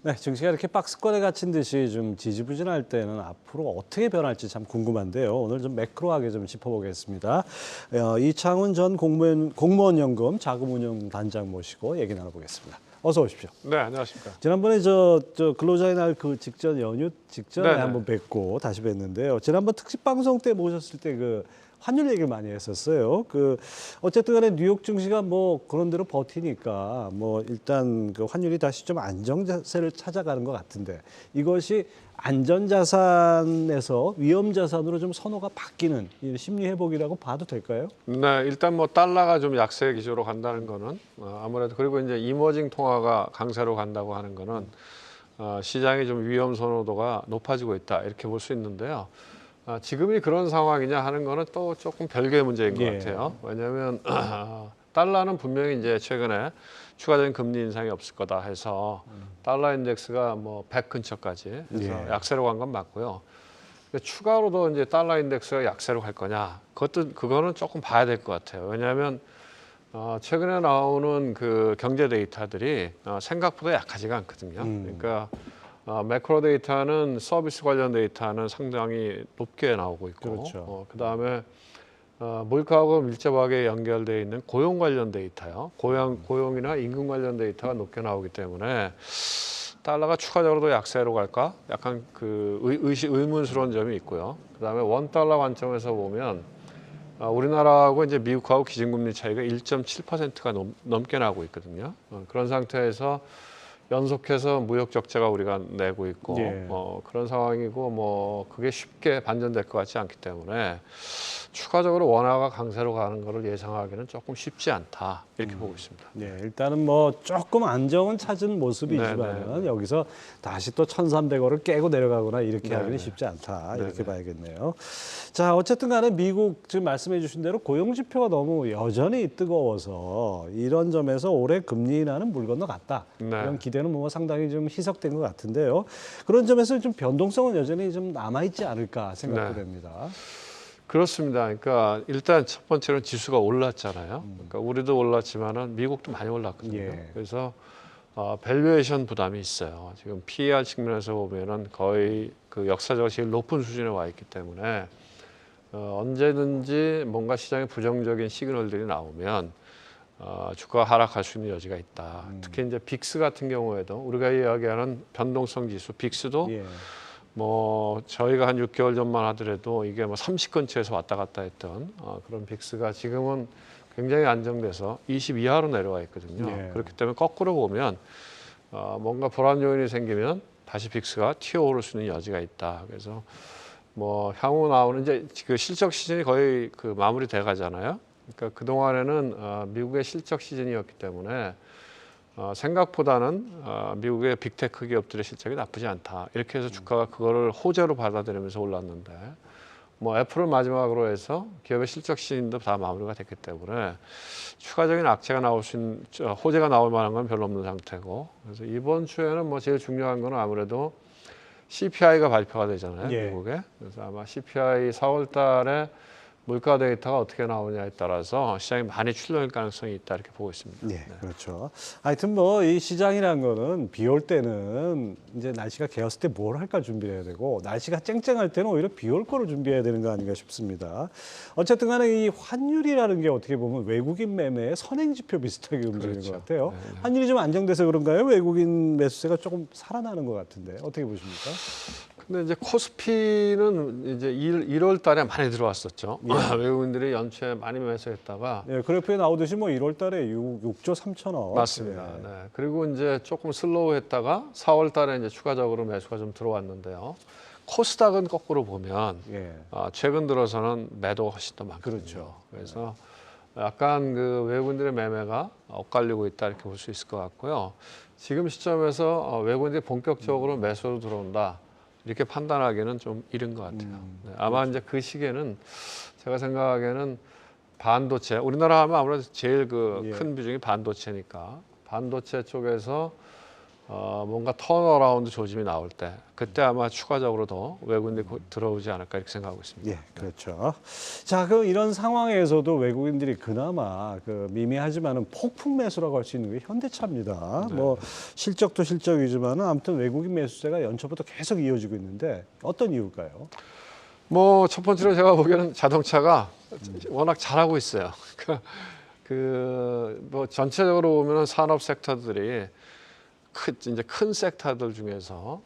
네, 증시가 이렇게 박스권에 갇힌 듯이 좀 지지부진할 때는 앞으로 어떻게 변할지 참 궁금한데요. 오늘 좀 매크로하게 좀 짚어보겠습니다. 이창훈 전 공무원연금 자금운용단장 모시고 얘기 나눠보겠습니다. 어서 오십시오. 네, 안녕하십니까. 지난번에 저 근로자의 날 그 직전 연휴 직전에 네네. 한번 뵙고 다시 뵀는데요. 지난번 특집 방송 때 모셨을 때 그 환율 얘기를 많이 했었어요. 어쨌든 간에 뉴욕 증시가 뭐 그런 대로 버티니까 뭐 일단 그 환율이 다시 좀 안정세를 찾아가는 것 같은데 이것이 안전자산에서 위험자산으로 좀 선호가 바뀌는 이 심리 회복이라고 봐도 될까요? 네, 일단 뭐 달러가 좀 약세 기조로 간다는 거는 아무래도 그리고 이제 이머징 통화가 강세로 간다고 하는 거는 시장의 좀 위험 선호도가 높아지고 있다 이렇게 볼 수 있는데요. 지금이 그런 상황이냐 하는 거는 또 조금 별개의 문제인 것 같아요. 왜냐하면 달러는 분명히 이제 최근에 추가적인 금리 인상이 없을 거다 해서 달러 인덱스가 뭐 100 근처까지 해서 약세로 간 건 맞고요. 추가로도 이제 달러 인덱스가 약세로 갈 거냐? 그거는 조금 봐야 될 것 같아요. 왜냐하면 최근에 나오는 그 경제 데이터들이 생각보다 약하지가 않거든요. 그러니까 매크로 데이터는 서비스 관련 데이터는 상당히 높게 나오고 있고, 그렇죠. 그다음에 물가하고 밀접하게 연결되어 있는 고용 관련 데이터요. 고용이나 임금 관련 데이터가 높게 나오기 때문에 달러가 추가적으로도 약세로 갈까? 약간 그 의문스러운 점이 있고요. 그다음에 원 달러 관점에서 보면 우리나라하고 이제 미국하고 기준금리 차이가 1.7%가 넘게 나고 있거든요. 그런 상태에서 연속해서 무역 적자가 우리가 내고 있고 그런 상황이고 뭐 그게 쉽게 반전될 것 같지 않기 때문에 추가적으로 원화가 강세로 가는 것을 예상하기는 조금 쉽지 않다 이렇게 보고 있습니다. 네, 일단은 뭐 조금 안정은 찾은 모습이지만 여기서 다시 또 1,300원을 깨고 내려가거나 이렇게 하기는 쉽지 않다 이렇게 봐야겠네요. 자, 어쨌든 간에 미국 지금 말씀해 주신 대로 고용 지표가 너무 여전히 뜨거워서 이런 점에서 올해 금리 인하는 물 건너갔다. 이런 기대는 뭐 상당히 좀 희석된 것 같은데요. 그런 점에서 좀 변동성은 여전히 좀 남아있지 않을까 생각도 됩니다. 그렇습니다. 그러니까 일단 첫 번째로는 지수가 올랐잖아요. 그러니까 우리도 올랐지만은 미국도 많이 올랐거든요. 그래서 밸류에이션 부담이 있어요. 지금 PER 측면에서 보면은 거의 그 역사적으로 제일 높은 수준에 와 있기 때문에 언제든지 뭔가 시장에 부정적인 시그널들이 나오면 주가가 하락할 수 있는 여지가 있다. 특히 이제 빅스 같은 경우에도 우리가 이야기하는 변동성 지수 빅스도 뭐 저희가 한 6개월 전만 하더라도 이게 뭐 30 근처에서 왔다 갔다 했던 그런 빅스가 지금은 굉장히 안정돼서 20 이하로 내려와 있거든요. 그렇기 때문에 거꾸로 보면 뭔가 불안 요인이 생기면 다시 빅스가 튀어오를 수 있는 여지가 있다. 그래서 뭐 향후 나오는 이제 그 실적 시즌이 거의 그 마무리돼 가잖아요. 그러니까 그 동안에는 미국의 실적 시즌이었기 때문에 생각보다는 미국의 빅테크 기업들의 실적이 나쁘지 않다. 이렇게 해서 주가가 그거를 호재로 받아들이면서 올랐는데 뭐 애플을 마지막으로 해서 기업의 실적 시즌도 다 마무리가 됐기 때문에 추가적인 악재가 나올 수 있는 호재가 나올 만한 건 별로 없는 상태고 그래서 이번 주에는 뭐 제일 중요한 거는 아무래도 CPI가 발표가 되잖아요. 미국에. 그래서 아마 CPI 4월 달에 물가 데이터가 어떻게 나오냐에 따라서 시장이 많이 출렁일 가능성이 있다 이렇게 보고 있습니다. 네, 그렇죠. 하여튼 뭐 이 시장이란 거는 비 올 때는 이제 날씨가 개었을 때 뭘 할까 준비해야 되고 날씨가 쨍쨍할 때는 오히려 비 올 거를 준비해야 되는 거 아닌가 싶습니다. 어쨌든 간에 이 환율이라는 게 어떻게 보면 외국인 매매의 선행 지표 비슷하게 움직이는 것 같아요. 환율이 좀 안정돼서 그런가요? 외국인 매수세가 조금 살아나는 것 같은데 어떻게 보십니까? 근데 이제 코스피는 이제 1월 달에 많이 들어왔었죠. 외국인들이 연초에 많이 매수했다가 그래프에 나오듯이 뭐 1월 달에 6조 3천억. 맞습니다. 네. 그리고 이제 조금 슬로우했다가 4월 달에 이제 추가적으로 매수가 좀 들어왔는데요. 코스닥은 거꾸로 보면 최근 들어서는 매도가 훨씬 더 많거든요. 그래서 약간 그 외국인들의 매매가 엇갈리고 있다 이렇게 볼 수 있을 것 같고요. 지금 시점에서 외국인들이 본격적으로 매수로 들어온다. 이렇게 판단하기는 좀 이른 것 같아요. 아마 이제 그 시기에는 제가 생각하기에는 반도체, 우리나라 하면 아무래도 제일 그 큰 비중이 반도체니까 반도체 쪽에서 뭔가 턴어라운드 조짐이 나올 때 그때 아마 추가적으로 더 외국인들이 들어오지 않을까 이렇게 생각하고 있습니다. 예, 그렇죠. 자, 그럼 이런 상황에서도 외국인들이 그나마 그 미미하지만은 폭풍 매수라고 할 수 있는 게 현대차입니다. 네. 뭐 실적도 실적이지만은 아무튼 외국인 매수세가 연초부터 계속 이어지고 있는데 어떤 이유일까요? 뭐 첫 번째로 제가 보기에는 자동차가 워낙 잘하고 있어요. 뭐 전체적으로 보면은 산업 섹터들이 이제 큰 섹터들 중에서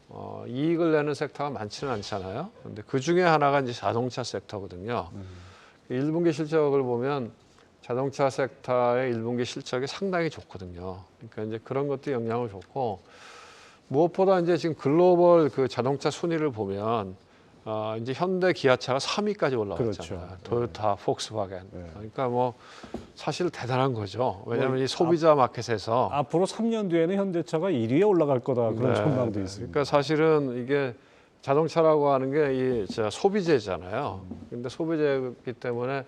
이익을 내는 섹터가 많지는 않잖아요. 근데 그 중에 하나가 이제 자동차 섹터거든요. 1분기 실적을 보면 자동차 섹터의 1분기 실적이 상당히 좋거든요. 그러니까 이제 그런 것도 영향을 줬고 무엇보다 이제 지금 글로벌 그 자동차 순위를 보면 이제 현대, 기아차가 3위까지 올라왔잖아요. 그렇죠. 토요타, 폭스바겐. 네. 그러니까 뭐 사실 대단한 거죠. 왜냐하면 이 소비자 마켓에서 앞으로 3년 뒤에는 현대차가 1위에 올라갈 거다 그런 네, 전망도 네. 있습니다. 그러니까 사실은 이게 자동차라고 하는 게 이 소비재잖아요. 근데 소비재이기 때문에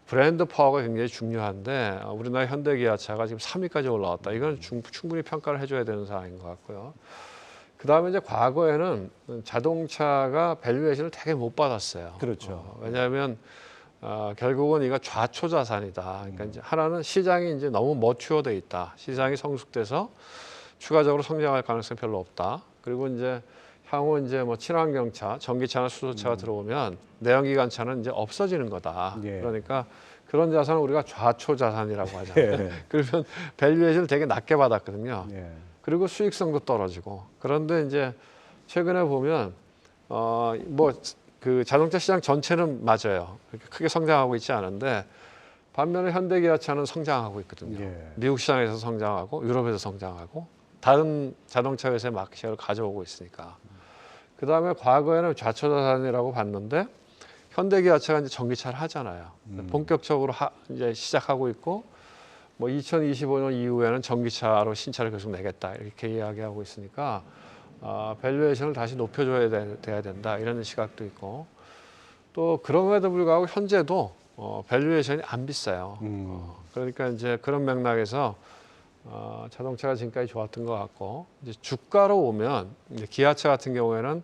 브랜드 파워가 굉장히 중요한데 우리나라 현대, 기아차가 지금 3위까지 올라왔다. 이건 충분히 평가를 해줘야 되는 상황인 것 같고요. 그 다음에 이제 과거에는 자동차가 밸류에이션을 되게 못 받았어요. 그렇죠. 왜냐하면 결국은 이거 좌초 자산이다. 그러니까 이제 하나는 시장이 이제 너무 머추어돼 있다. 시장이 성숙돼서 추가적으로 성장할 가능성이 별로 없다. 그리고 이제 향후 이제 뭐 친환경차, 전기차나 수소차가 들어오면 내연기관차는 이제 없어지는 거다. 예. 그러니까 그런 자산을 우리가 좌초 자산이라고 하잖아요. 예. 그러면 밸류에이션을 되게 낮게 받았거든요. 예. 그리고 수익성도 떨어지고. 그런데 이제 최근에 보면 뭐 그 자동차 시장 전체는 맞아요. 그렇게 크게 성장하고 있지 않은데 반면에 현대기아차는 성장하고 있거든요. 예. 미국 시장에서 성장하고 유럽에서 성장하고 다른 자동차 회사의 마켓시ェ어를 가져오고 있으니까. 그 다음에 과거에는 좌초자산이라고 봤는데 현대기아차가 이제 전기차를 하잖아요. 본격적으로 이제 시작하고 있고 뭐 2025년 이후에는 전기차로 신차를 계속 내겠다 이렇게 이야기하고 있으니까 밸류에이션을 다시 높여줘야 돼야 된다 이런 시각도 있고 또 그럼에도 불구하고 현재도 밸류에이션이 안 비싸요. 그러니까 이제 그런 맥락에서 자동차가 지금까지 좋았던 것 같고 이제 주가로 오면 이제 기아차 같은 경우에는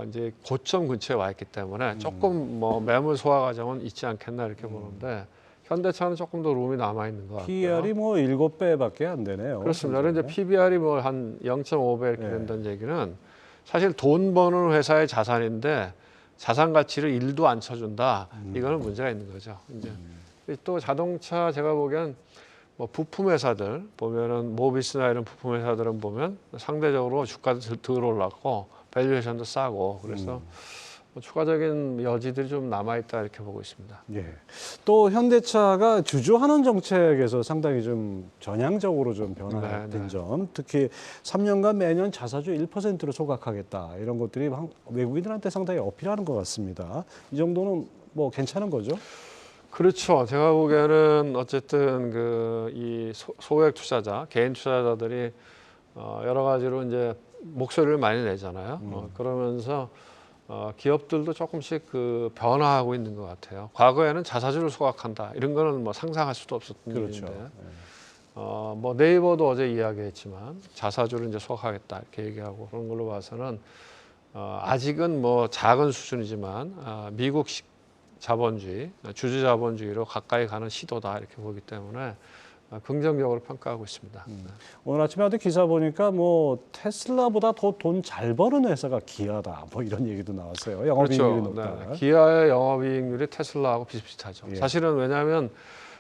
이제 고점 근처에 와 있기 때문에 조금 뭐 매물 소화 과정은 있지 않겠나 이렇게 보는데 현대차는 조금 더 룸이 남아 있는 것 같고요. PER이 뭐 7배밖에 안 되네요. 그렇습니다. 그런데 PBR이 뭐 한 0.5배 이렇게 네. 된다는 얘기는 사실 돈 버는 회사의 자산인데 자산 가치를 1도 안 쳐준다. 이거는 문제가 있는 거죠. 이제 또 자동차 제가 보기엔 뭐 부품 회사들 보면은 모비스나 이런 부품 회사들은 보면 상대적으로 주가도 덜 올랐고 밸류에이션도 싸고 그래서 뭐 추가적인 여지들이 좀 남아 있다 이렇게 보고 있습니다. 예. 또 현대차가 주주환원 정책에서 상당히 좀 전향적으로 좀 변화된 네, 네. 점, 특히 3년간 매년 자사주 1%로 소각하겠다 이런 것들이 외국인들한테 상당히 어필하는 것 같습니다. 이 정도는 뭐 괜찮은 거죠? 그렇죠. 제가 보기에는 어쨌든 이 소액 투자자, 개인 투자자들이 여러 가지로 이제 목소리를 많이 내잖아요. 그러면서 기업들도 조금씩 그 변화하고 있는 것 같아요. 과거에는 자사주를 소각한다 이런 거는 뭐 상상할 수도 없었던 그렇죠. 일인데, 뭐 네이버도 어제 이야기했지만 자사주를 이제 소각하겠다 이렇게 얘기하고 그런 걸로 봐서는 아직은 뭐 작은 수준이지만 미국식 자본주의, 주주 자본주의로 가까이 가는 시도다 이렇게 보기 때문에 긍정적으로 평가하고 있습니다. 오늘 아침에 어디 기사 보니까 뭐 테슬라보다 더 돈 잘 버는 회사가 기아다 뭐 이런 얘기도 나왔어요. 영업이익률이 높다. 네. 기아의 영업이익률이 테슬라하고 비슷비슷하죠. 예. 사실은 왜냐하면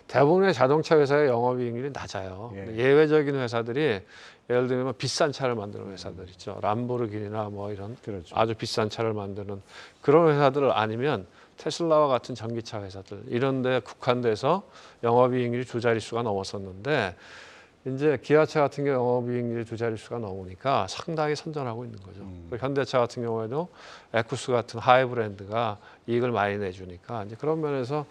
대부분의 자동차 회사의 영업이익률이 낮아요. 예. 예외적인 회사들이 예를 들면 비싼 차를 만드는 회사들 있죠. 람보르기니나 뭐 이런 그렇죠. 아주 비싼 차를 만드는 그런 회사들 아니면 테슬라와 같은 전기차 회사들 이런 데 국한돼서 영업이익률이 두 자릿수가 넘었었는데 이제 기아차 같은 경우 영업이익률이 두 자릿수가 넘으니까 상당히 선전하고 있는 거죠. 그리고 현대차 같은 경우에도 에쿠스 같은 하이 브랜드가 이익을 많이 내주니까 이제 그런 면에서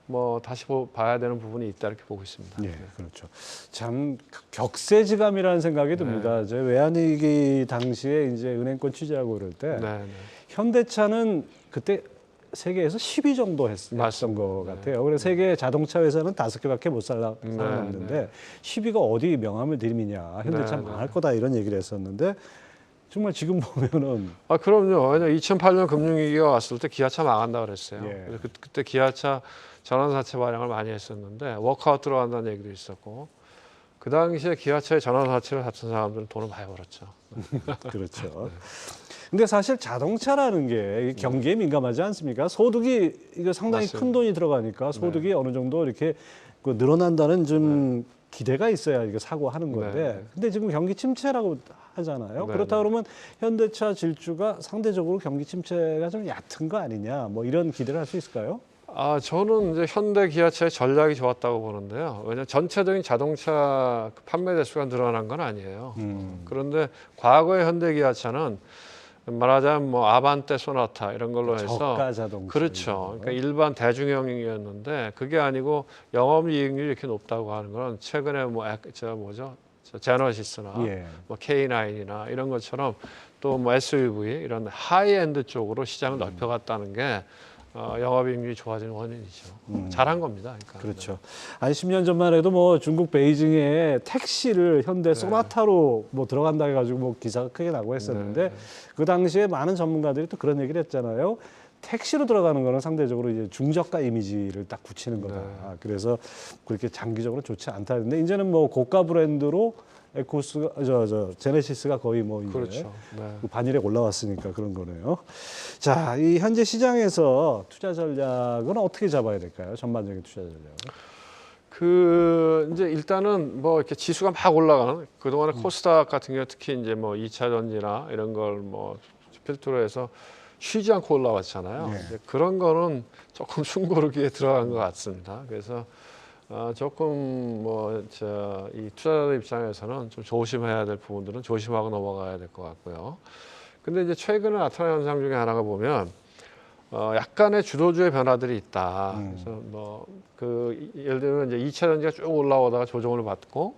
뭐 다시 봐야 되는 부분이 있다 이렇게 보고 있습니다. 예, 그렇죠. 참 격세지감이라는 생각이 듭니다. 저 외환위기 당시에 이제 은행권 취재하고 그럴 때 네, 네. 현대차는 그때 세계에서 10위 정도 했던 것 같아요. 그래서 세계 자동차 회사는 5개밖에 못 살아남는데 10위가 어디 명함을 들이미냐. 현대차 망할 거다 이런 얘기를 했었는데 정말 지금 보면은 그럼요. 왜냐 2008년 금융위기가 왔을 때 기아차 망한다 그랬어요. 예. 그래서 그때 기아차 전환사채 발행을 많이 했었는데 워크아웃 들어간다는 얘기도 있었고 그 당시에 기아차의 전환사채를 샀던 사람들은 돈을 많이 벌었죠. 그렇죠. 근데 사실 자동차라는 게 경기에 민감하지 않습니까? 소득이 이거 상당히 맞습니다. 큰 돈이 들어가니까 소득이 어느 정도 이렇게 그 늘어난다는 좀 기대가 있어야 이거 사고하는 건데 근데 지금 경기 침체라고 하잖아요. 그렇다 그러면 현대차 질주가 상대적으로 경기 침체가 좀 얕은 거 아니냐 뭐 이런 기대를 할 수 있을까요? 저는 이제 현대 기아차의 전략이 좋았다고 보는데요. 왜냐하면 전체적인 자동차 판매 대수가 늘어난 건 아니에요. 그런데 과거의 현대 기아차는 말하자면 뭐 아반떼, 소나타 이런 걸로 해서 저가 자동차 그렇죠. 그러니까 일반 대중형이었는데 그게 아니고 영업이익률이 이렇게 높다고 하는 건 최근에 제너시스나 뭐 K9이나 이런 것처럼 또 뭐 SUV 이런 하이엔드 쪽으로 시장을 넓혀갔다는 게 영업이익률이 좋아지는 원인이죠. 잘한 겁니다. 그러니까. 그렇죠. 한 10년 전만 해도 뭐 중국 베이징에 택시를 현대 소나타로 뭐 들어간다 해가지고 뭐 기사가 크게 나고 했었는데 그 당시에 많은 전문가들이 또 그런 얘기를 했잖아요. 택시로 들어가는 거는 상대적으로 이제 중저가 이미지를 딱 붙이는 거다. 그래서 그렇게 장기적으로 좋지 않다. 근데 이제는 뭐 고가 브랜드로 에코스가 제네시스가 거의 뭐 이제 그렇죠. 반일에 올라왔으니까 그런 거네요. 자, 이 현재 시장에서 투자 전략은 어떻게 잡아야 될까요? 전반적인 투자 전략은? 이제 일단은 뭐 이렇게 지수가 막 올라가는 그동안에 코스닥 같은 경우 특히 이제 뭐 2차 전지나 이런 걸 뭐 필두로 해서 쉬지 않고 올라왔잖아요. 이제 그런 거는 조금 숨고르기에 들어간 것 같습니다. 그래서 조금 이 투자자 입장에서는 좀 조심해야 될 부분들은 조심하고 넘어가야 될 것 같고요. 근데 이제 최근에 나타난 현상 중에 하나가 보면 약간의 주도주의 변화들이 있다. 그래서 예를 들면 이제 2차 전지가 쭉 올라오다가 조정을 받고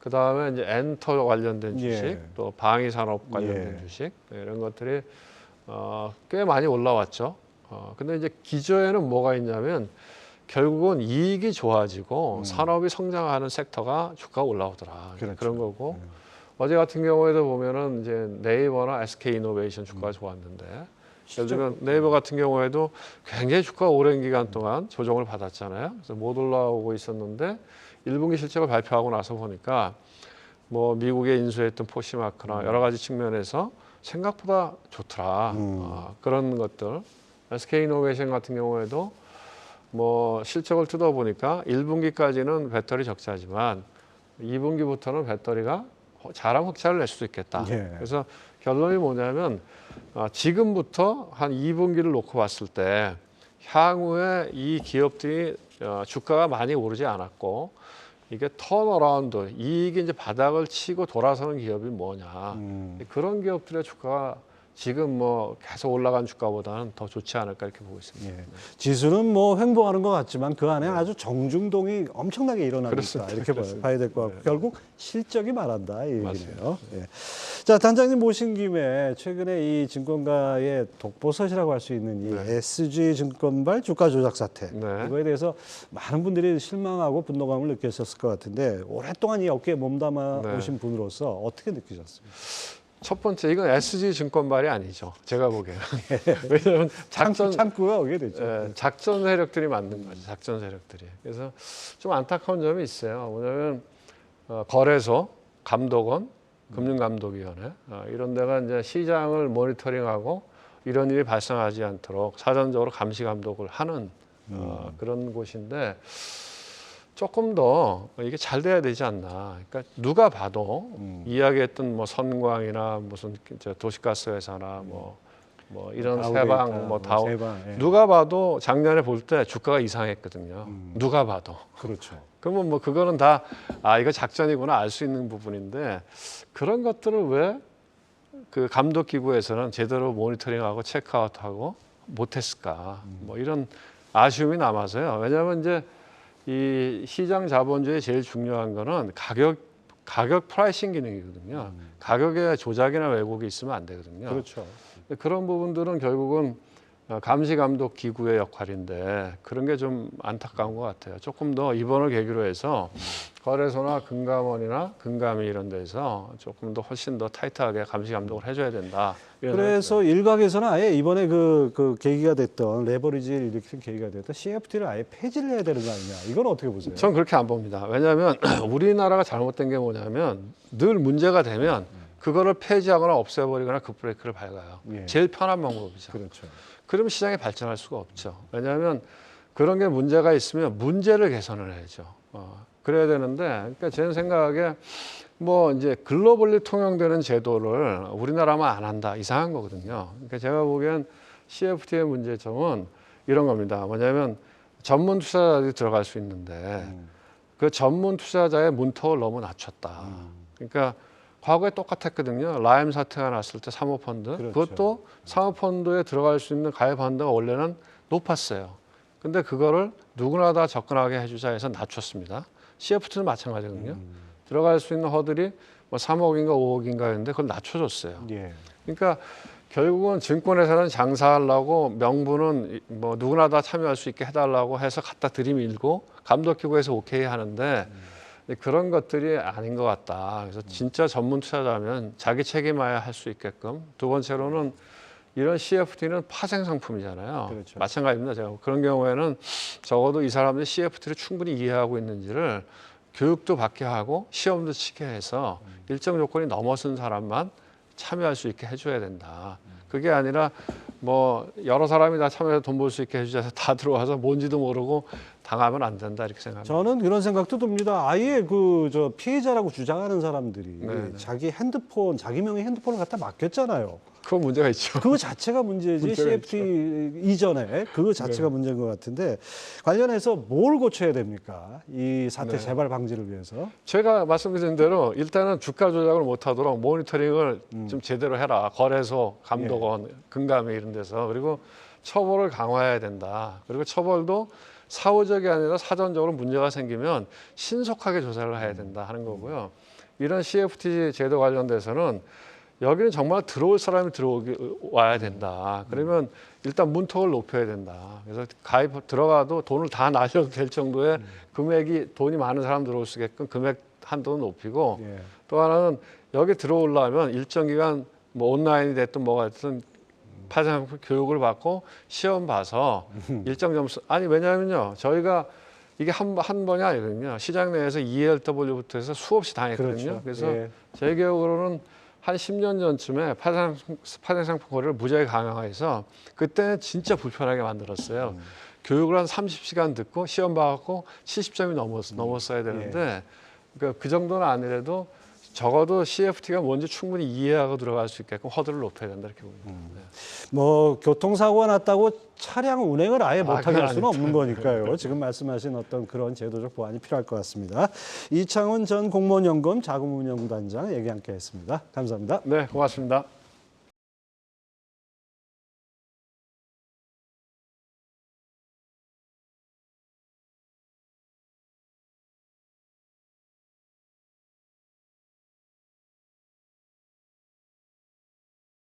그 다음에 이제 엔터 관련된 주식, 또 방위 산업 관련된 주식 이런 것들이 꽤 많이 올라왔죠. 근데 이제 기저에는 뭐가 있냐면 결국은 이익이 좋아지고 산업이 성장하는 섹터가 주가가 올라오더라. 그렇죠. 그런 거고 어제 같은 경우에도 보면은 이제 네이버나 SK이노베이션 주가가 좋았는데 예를 들면 네이버 같은 경우에도 굉장히 주가가 오랜 기간 동안 조정을 받았잖아요. 그래서 못 올라오고 있었는데 1분기 실적을 발표하고 나서 보니까 뭐 미국에 인수했던 포시마크나 여러 가지 측면에서 생각보다 좋더라. 그런 것들. SK이노베이션 같은 경우에도 뭐 실적을 뜯어보니까 1분기까지는 배터리 적자지만 2분기부터는 배터리가 잘하면 흑자를 낼 수도 있겠다. 그래서 결론이 뭐냐면 지금부터 한 2분기를 놓고 봤을 때 향후에 이 기업들이 주가가 많이 오르지 않았고 이게 턴어라운드, 이익이 이제 바닥을 치고 돌아서는 기업이 뭐냐. 그런 기업들의 주가가 지금 뭐 계속 올라간 주가보다는 더 좋지 않을까 이렇게 보고 있습니다. 지수는 뭐 횡보하는 것 같지만 그 안에 아주 정중동이 엄청나게 일어나고 있다. 이렇게 봐야 될 것 같고 결국 실적이 말한다 이 얘기네요. 자, 단장님 모신 김에 최근에 이 증권가의 독보섯이라고 할 수 있는 이 SG증권발 주가 조작 사태 이거에 대해서 많은 분들이 실망하고 분노감을 느끼셨을 것 같은데 오랫동안 이 업계에 몸담아 오신 분으로서 어떻게 느끼셨습니까? 첫 번째 이건 SG증권발이 아니죠. 제가 보기에는. 왜냐하면 창구가 오게 됐죠. 작전 세력들이 만든 거죠. 작전 세력들이. 그래서 좀 안타까운 점이 있어요. 뭐냐면 거래소, 감독원, 금융감독위원회 이런 데가 이제 시장을 모니터링하고 이런 일이 발생하지 않도록 사전적으로 감시 감독을 하는 그런 곳인데 조금 더 이게 잘 돼야 되지 않나. 그러니까 누가 봐도 이야기했던 뭐 선광이나 무슨 도시가스 회사나 뭐 이런 세방, 뭐 다오 누가 봐도 작년에 볼 때 주가가 이상했거든요. 누가 봐도. 그렇죠. 그러면 뭐 그거는 다 이거 작전이구나 알 수 있는 부분인데 그런 것들을 왜 그 감독 기구에서는 제대로 모니터링하고 체크아웃하고 못했을까? 뭐 이런 아쉬움이 남아서요. 왜냐하면 이제 이 시장 자본주의에 제일 중요한 거는 가격 프라이싱 기능이거든요. 가격에 조작이나 왜곡이 있으면 안 되거든요. 그렇죠. 그런 부분들은 결국은 감시 감독 기구의 역할인데 그런 게 좀 안타까운 것 같아요. 조금 더 이번을 계기로 해서 거래소나 금감원이나 금감위 이런 데서 조금 더 훨씬 더 타이트하게 감시 감독을 해줘야 된다. 그래서 일각에서는 아예 이번에 그 계기가 됐던 레버리지를 일으킨 계기가 됐던 CFT를 아예 폐지를 해야 되는 거 아니냐. 이건 어떻게 보세요? 전 그렇게 안 봅니다. 왜냐하면 우리나라가 잘못된 게 뭐냐면 늘 문제가 되면 그거를 폐지하거나 없애버리거나 급브레이크를 밟아요. 예. 제일 편한 방법이죠. 그렇죠. 그러면 시장이 발전할 수가 없죠. 왜냐하면 그런 게 문제가 있으면 문제를 개선을 해야죠. 그래야 되는데, 그러니까 제 생각에 뭐 이제 글로벌리 통용되는 제도를 우리나라만 안 한다 이상한 거거든요. 그러니까 제가 보기엔 CFT의 문제점은 이런 겁니다. 뭐냐면 전문 투자자들이 들어갈 수 있는데 그 전문 투자자의 문턱을 너무 낮췄다. 그러니까 과거에 똑같았거든요. 라임 사태가 났을 때 사모펀드. 그렇죠. 그것도 사모펀드에 들어갈 수 있는 가입 한도가 원래는 높았어요. 근데 그거를 누구나 다 접근하게 해주자 해서 낮췄습니다. CFT는 마찬가지거든요. 들어갈 수 있는 허들이 뭐 3억인가 5억인가였는데 그걸 낮춰줬어요. 예. 그러니까 결국은 증권회사는 장사하려고 명분은 뭐 누구나 다 참여할 수 있게 해달라고 해서 갖다 들이밀고 감독기구에서 오케이 하는데 그런 것들이 아닌 것 같다. 그래서 진짜 전문 투자자면 자기 책임해야 할 수 있게끔. 두 번째로는 이런 CFT는 파생 상품이잖아요. 그렇죠. 마찬가지입니다. 제가 그런 경우에는 적어도 이 사람들이 CFT를 충분히 이해하고 있는지를 교육도 받게 하고 시험도 치게 해서 일정 조건이 넘어선 사람만 참여할 수 있게 해줘야 된다. 그게 아니라 뭐 여러 사람이 다 참여해서 돈 벌 수 있게 해주자 다 들어와서 뭔지도 모르고 당하면 안 된다 이렇게 생각합니다. 저는 그런 생각도 듭니다. 아예 저 피해자라고 주장하는 사람들이 네네. 자기 핸드폰, 자기 명의 핸드폰을 갖다 맡겼잖아요. 그건 문제가 있죠. 그거 자체가 문제지. 문제가 CFT 이전에 그거 자체가 문제인 것 같은데 관련해서 뭘 고쳐야 됩니까? 이 사태 재발 방지를 위해서. 제가 말씀드린 대로 일단은 주가 조작을 못하도록 모니터링을 좀 제대로 해라. 거래소, 감독원, 금감위 이런 데서. 그리고 처벌을 강화해야 된다. 그리고 처벌도 사후적이 아니라 사전적으로 문제가 생기면 신속하게 조사를 해야 된다 하는 거고요. 이런 CFT 제도 관련돼서는 여기는 정말 들어올 사람이 와야 된다. 그러면 일단 문턱을 높여야 된다. 그래서 가입 들어가도 돈을 다 나셔도 될 정도의 금액이 돈이 많은 사람 들어올 수 있게끔 금액 한도는 높이고 예. 또 하나는 여기 들어오려면 일정 기간 뭐 온라인이 됐든 뭐가 됐든 파생 교육을 받고 시험 봐서 일정 점수 아니 왜냐하면요 저희가 이게 한 번이 아니거든요. 시장 내에서 ELW부터 해서 수없이 당했거든요. 그렇죠. 그래서 예. 제 기억으로는 한 10년 전쯤에 파생 상품 거래를 무지하게 강화해서 그때는 진짜 불편하게 만들었어요. 교육을 한 30시간 듣고 시험 봐갖고 70점이 넘었어야 되는데 그러니까 그 정도는 아니래도 적어도 CFT가 뭔지 충분히 이해하고 들어갈 수 있게끔 허들을 높여야 된다 이렇게 봅니다. 뭐 교통사고가 났다고 차량 운행을 아예 못하게 그건 할 수는 없는 거니까요. 지금 말씀하신 어떤 그런 제도적 보완이 필요할 것 같습니다. 이창훈 전 공무원연구원 자금운용단장 얘기 함께 했습니다. 감사합니다. 네, 고맙습니다.